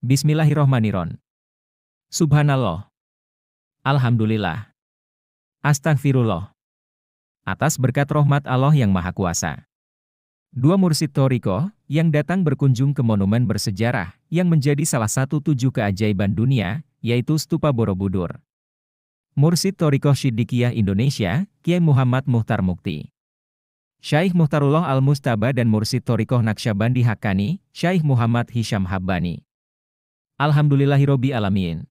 Bismillahirrohmanirrohim. Subhanallah. Alhamdulillah. Astagfirullah. Atas berkat rahmat Allah yang Maha Kuasa. Dua mursyid thariqah yang datang berkunjung ke monumen bersejarah yang menjadi salah satu 7 keajaiban dunia, yaitu Stupa Borobudur. Mursyid Thariqah Shiddiqiyah Indonesia, Kyai Muhammad Muhtar Mukti. Syaikh Muhtarullah Al-Mustaba dan Mursyid Thariqah Naqsyabandi Haqqani, Syaikh Muhammad Hisham Habbani. Alhamdulillahirabbil alamin.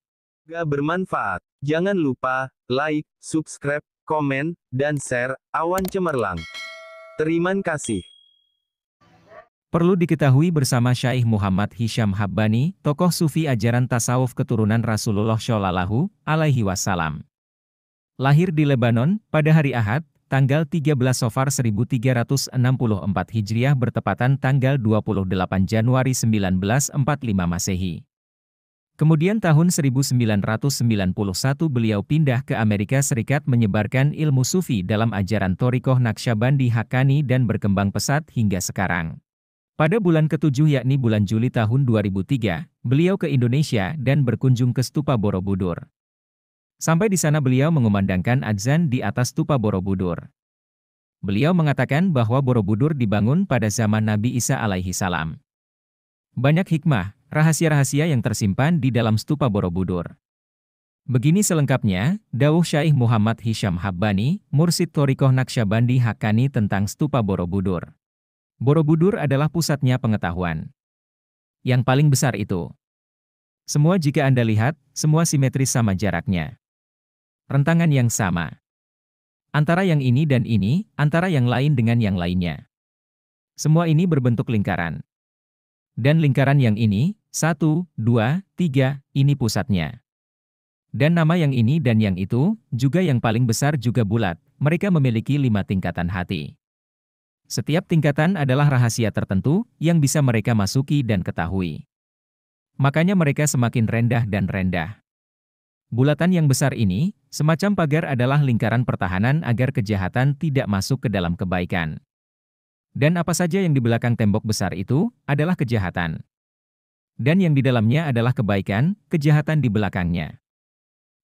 Semoga bermanfaat. Jangan lupa like, subscribe, komen, dan share. Awan cemerlang. Terima kasih. Perlu diketahui bersama Syaikh Muhammad Hisham Habbani, tokoh sufi ajaran tasawuf keturunan Rasulullah Shallallahu Alaihi Wasallam. Lahir di Lebanon pada hari Ahad, tanggal 13 Safar 1364 Hijriah bertepatan tanggal 28 Januari 1945 Masehi. Kemudian tahun 1991 beliau pindah ke Amerika Serikat menyebarkan ilmu sufi dalam ajaran Thariqah Naqsyabandi Haqqani dan berkembang pesat hingga sekarang. Pada bulan ke-7 yakni bulan Juli tahun 2003, beliau ke Indonesia dan berkunjung ke Stupa Borobudur. Sampai di sana beliau mengumandangkan adzan di atas Stupa Borobudur. Beliau mengatakan bahwa Borobudur dibangun pada zaman Nabi Isa alaihi salam. Banyak hikmah, rahasia-rahasia yang tersimpan di dalam Stupa Borobudur. Begini selengkapnya, dawuh Syaikh Muhammad Hisham Habbani, Mursyid Thariqah Naqsyabandi Haqqani tentang Stupa Borobudur. Borobudur adalah pusatnya pengetahuan. Yang paling besar itu. Semua jika Anda lihat, semua simetris sama jaraknya. Rentangan yang sama. Antara yang ini dan ini, antara yang lain dengan yang lainnya. Semua ini berbentuk lingkaran. Dan lingkaran yang ini, 1, 2, 3, ini pusatnya. Dan nama yang ini dan yang itu, juga yang paling besar juga bulat, mereka memiliki 5 tingkatan hati. Setiap tingkatan adalah rahasia tertentu, yang bisa mereka masuki dan ketahui. Makanya mereka semakin rendah dan rendah. Bulatan yang besar ini, semacam pagar adalah lingkaran pertahanan agar kejahatan tidak masuk ke dalam kebaikan. Dan apa saja yang di belakang tembok besar itu, adalah kejahatan. Dan yang di dalamnya adalah kebaikan, kejahatan di belakangnya.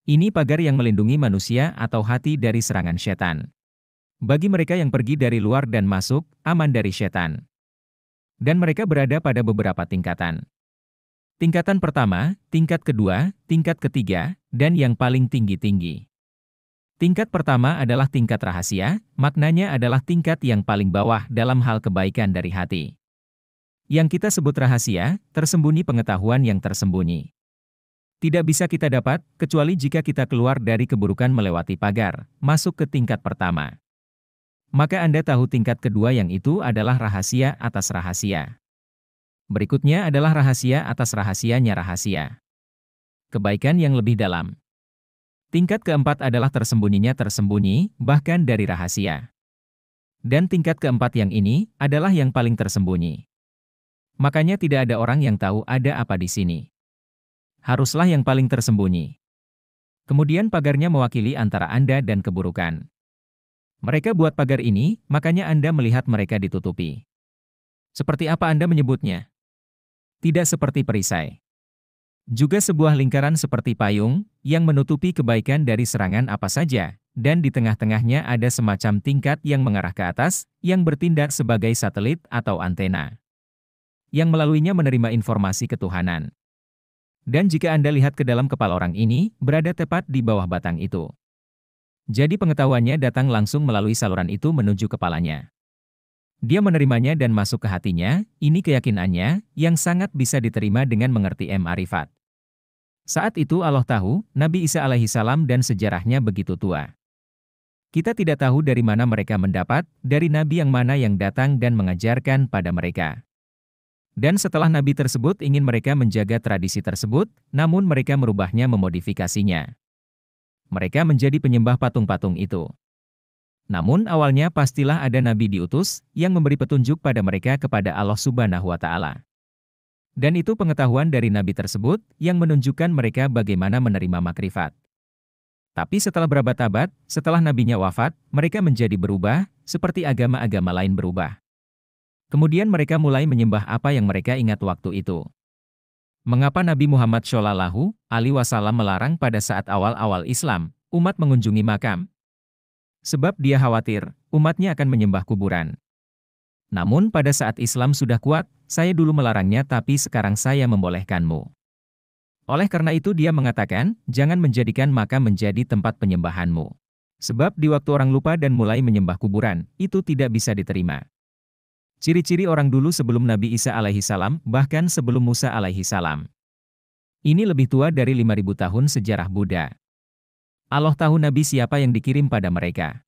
Ini pagar yang melindungi manusia atau hati dari serangan setan. Bagi mereka yang pergi dari luar dan masuk, aman dari setan. Dan mereka berada pada beberapa tingkatan. Tingkatan pertama, tingkat kedua, tingkat ketiga, dan yang paling tinggi-tinggi. Tingkat pertama adalah tingkat rahasia, maknanya adalah tingkat yang paling bawah dalam hal kebaikan dari hati. Yang kita sebut rahasia, tersembunyi pengetahuan yang tersembunyi. Tidak bisa kita dapat, kecuali jika kita keluar dari keburukan melewati pagar, masuk ke tingkat pertama. Maka Anda tahu tingkat kedua yang itu adalah rahasia atas rahasia. Berikutnya adalah rahasia atas rahasianya rahasia. Kebaikan yang lebih dalam. Tingkat keempat adalah tersembunyinya tersembunyi, bahkan dari rahasia. Dan tingkat keempat yang ini, adalah yang paling tersembunyi. Makanya tidak ada orang yang tahu ada apa di sini. Haruslah yang paling tersembunyi. Kemudian pagarnya mewakili antara Anda dan keburukan. Mereka buat pagar ini, makanya Anda melihat mereka ditutupi. Seperti apa Anda menyebutnya? Tidak seperti perisai. Juga sebuah lingkaran seperti payung, yang menutupi kebaikan dari serangan apa saja, dan di tengah-tengahnya ada semacam tingkat yang mengarah ke atas, yang bertindak sebagai satelit atau antena. Yang melaluinya menerima informasi ketuhanan. Dan jika Anda lihat ke dalam kepala orang ini, berada tepat di bawah batang itu. Jadi pengetahuannya datang langsung melalui saluran itu menuju kepalanya. Dia menerimanya dan masuk ke hatinya, ini keyakinannya, yang sangat bisa diterima dengan mengerti ma'rifat. Saat itu Allah tahu, Nabi Isa alaihi salam dan sejarahnya begitu tua. Kita tidak tahu dari mana mereka mendapat, dari Nabi yang mana yang datang dan mengajarkan pada mereka. Dan setelah Nabi tersebut ingin mereka menjaga tradisi tersebut, namun mereka merubahnya memodifikasinya. Mereka menjadi penyembah patung-patung itu. Namun awalnya pastilah ada Nabi diutus, yang memberi petunjuk pada mereka kepada Allah Subhanahu wa Ta'ala. Dan itu pengetahuan dari Nabi tersebut, yang menunjukkan mereka bagaimana menerima makrifat. Tapi setelah berabad-abad, setelah Nabinya wafat, mereka menjadi berubah, seperti agama-agama lain berubah. Kemudian mereka mulai menyembah apa yang mereka ingat waktu itu. Mengapa Nabi Muhammad Shallallahu Alaihi Wasallam melarang pada saat awal-awal Islam, umat mengunjungi makam? Sebab dia khawatir, umatnya akan menyembah kuburan. Namun pada saat Islam sudah kuat, saya dulu melarangnya tapi sekarang saya membolehkanmu. Oleh karena itu dia mengatakan, jangan menjadikan makam menjadi tempat penyembahanmu. Sebab di waktu orang lupa dan mulai menyembah kuburan, itu tidak bisa diterima. Ciri-ciri orang dulu sebelum Nabi Isa alaihissalam, bahkan sebelum Musa alaihissalam. Ini lebih tua dari 5.000 tahun sejarah Buddha. Allah tahu Nabi siapa yang dikirim pada mereka.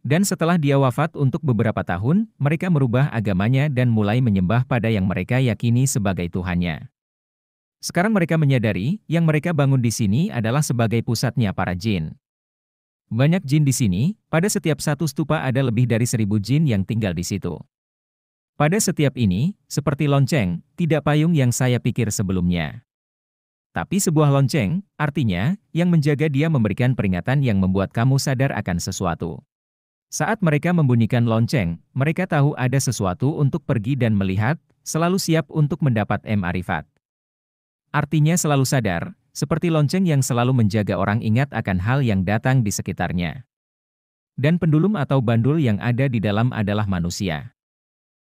Dan setelah dia wafat untuk beberapa tahun, mereka merubah agamanya dan mulai menyembah pada yang mereka yakini sebagai Tuhannya. Sekarang mereka menyadari, yang mereka bangun di sini adalah sebagai pusatnya para jin. Banyak jin di sini, pada setiap satu stupa ada lebih dari 1.000 jin yang tinggal di situ. Pada setiap ini, seperti lonceng, tidak payung yang saya pikir sebelumnya. Tapi sebuah lonceng, artinya, yang menjaga dia memberikan peringatan yang membuat kamu sadar akan sesuatu. Saat mereka membunyikan lonceng, mereka tahu ada sesuatu untuk pergi dan melihat, selalu siap untuk mendapat ma'rifat. Artinya selalu sadar, seperti lonceng yang selalu menjaga orang ingat akan hal yang datang di sekitarnya. Dan pendulum atau bandul yang ada di dalam adalah manusia.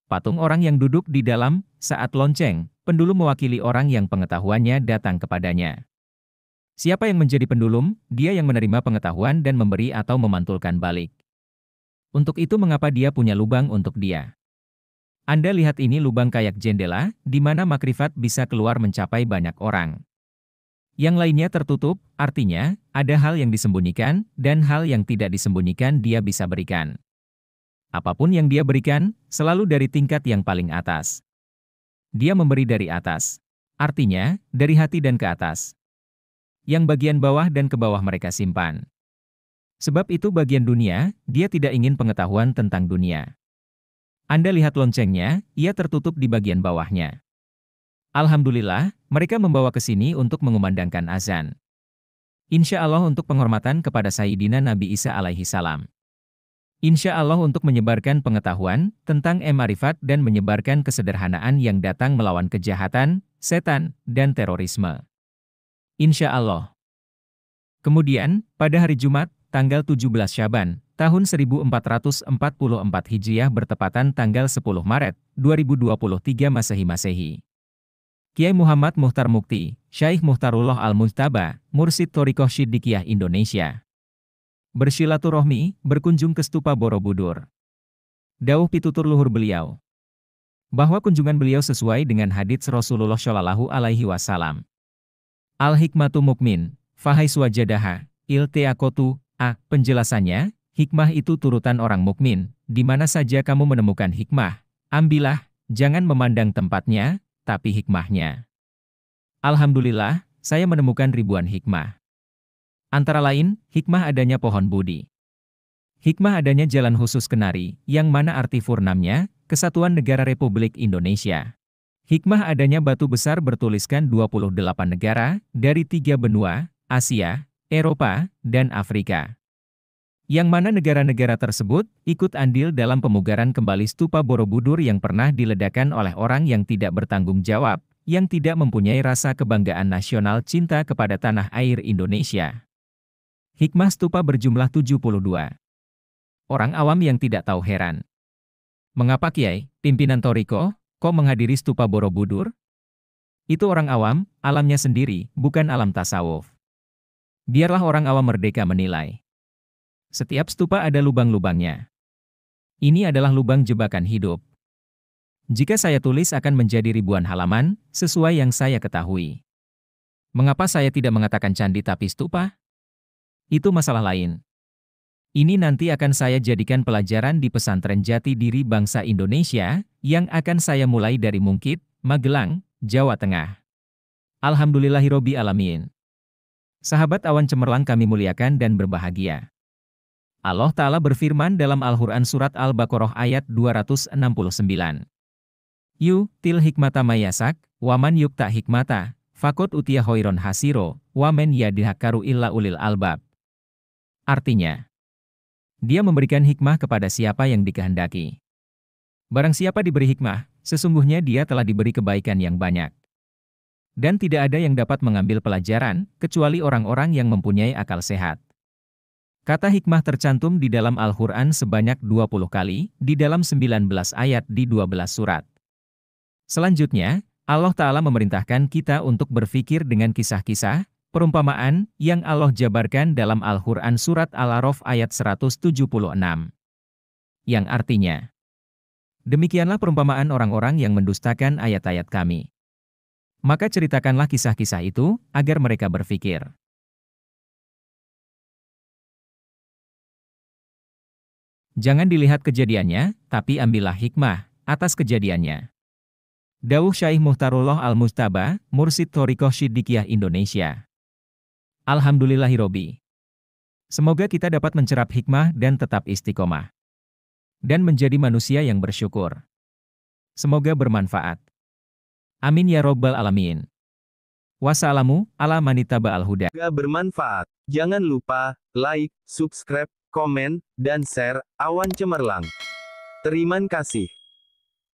Patung orang yang duduk di dalam, saat lonceng, pendulum mewakili orang yang pengetahuannya datang kepadanya. Siapa yang menjadi pendulum, dia yang menerima pengetahuan dan memberi atau memantulkan balik. Untuk itu mengapa dia punya lubang untuk dia. Anda lihat ini lubang kayak jendela, di mana makrifat bisa keluar mencapai banyak orang. Yang lainnya tertutup, artinya, ada hal yang disembunyikan, dan hal yang tidak disembunyikan dia bisa berikan. Apapun yang dia berikan, selalu dari tingkat yang paling atas. Dia memberi dari atas. Artinya, dari hati dan ke atas. Yang bagian bawah dan ke bawah mereka simpan. Sebab itu bagian dunia, dia tidak ingin pengetahuan tentang dunia. Anda lihat loncengnya, ia tertutup di bagian bawahnya. Alhamdulillah, mereka membawa ke sini untuk mengumandangkan azan. Insya Allah untuk penghormatan kepada Sayyidina Nabi Isa alaihissalam. Insya Allah untuk menyebarkan pengetahuan tentang ma'rifat dan menyebarkan kesederhanaan yang datang melawan kejahatan, setan, dan terorisme. Insya Allah. Kemudian, pada hari Jumat, tanggal 17 Syaban, tahun 1444 Hijriah bertepatan tanggal 10 Maret, 2023 Masehi. Kiai Muhammad Muhtar Mukti, Syaikh Muhtarullah Al-Mujtaba, Mursyid Thariqah Shiddiqiyah Indonesia. Bersilaturahmi, berkunjung ke stupa Borobudur. Dawuh pitutur luhur beliau, bahwa kunjungan beliau sesuai dengan hadits Rasulullah Shallallahu Alaihi Wasallam. Al-hikmatu mukmin, fahais wajadaha, ilteakotu, penjelasannya, hikmah itu turutan orang mukmin, di mana saja kamu menemukan hikmah, ambillah, jangan memandang tempatnya, tapi hikmahnya. Alhamdulillah, saya menemukan ribuan hikmah. Antara lain, hikmah adanya pohon budi. Hikmah adanya jalan khusus Kenari, yang mana arti furnamnya, Kesatuan Negara Republik Indonesia. Hikmah adanya batu besar bertuliskan 28 negara, dari 3 benua, Asia, Eropa, dan Afrika. Yang mana negara-negara tersebut, ikut andil dalam pemugaran kembali stupa Borobudur yang pernah diledakkan oleh orang yang tidak bertanggung jawab, yang tidak mempunyai rasa kebanggaan nasional cinta kepada tanah air Indonesia. Hikmah stupa berjumlah 72. Orang awam yang tidak tahu heran. Mengapa Kiai, pimpinan Thariqah, kok menghadiri stupa Borobudur? Itu orang awam, alamnya sendiri, bukan alam tasawuf. Biarlah orang awam merdeka menilai. Setiap stupa ada lubang-lubangnya. Ini adalah lubang jebakan hidup. Jika saya tulis akan menjadi ribuan halaman, sesuai yang saya ketahui. Mengapa saya tidak mengatakan candi tapi stupa? Itu masalah lain. Ini nanti akan saya jadikan pelajaran di pesantren Jati Diri Bangsa Indonesia, yang akan saya mulai dari Mungkit, Magelang, Jawa Tengah. Alhamdulillahirobbil alamin. Sahabat awan cemerlang kami muliakan dan berbahagia. Allah Ta'ala berfirman dalam Al-Quran Surat Al-Baqarah ayat 269. Til hikmata mayasak, waman yukta hikmata, fakot utia hoiron hasiro, wamen yadihakaru illa ulil albab. Artinya, dia memberikan hikmah kepada siapa yang dikehendaki. Barang siapa diberi hikmah, sesungguhnya dia telah diberi kebaikan yang banyak. Dan tidak ada yang dapat mengambil pelajaran, kecuali orang-orang yang mempunyai akal sehat. Kata hikmah tercantum di dalam Al-Quran sebanyak 20 kali, di dalam 19 ayat di 12 surat. Selanjutnya, Allah Ta'ala memerintahkan kita untuk berpikir dengan kisah-kisah, perumpamaan, yang Allah jabarkan dalam Al-Quran Surat Al-A'raf ayat 176. Yang artinya, demikianlah perumpamaan orang-orang yang mendustakan ayat-ayat kami. Maka ceritakanlah kisah-kisah itu, agar mereka berpikir. Jangan dilihat kejadiannya, tapi ambillah hikmah atas kejadiannya. Dawuh Syaikh Muhtarullah Al-Mujtaba, Mursyid Thoriqah Shiddiqiyah Indonesia. Alhamdulillahirobbi. Semoga kita dapat mencerap hikmah dan tetap istiqomah. Dan menjadi manusia yang bersyukur. Semoga bermanfaat. Amin ya robbal alamin. Wassalamu ala manitaba al-huda. Semoga bermanfaat. Jangan lupa like, subscribe, komen, dan share. Awan Cemerlang. Terima kasih.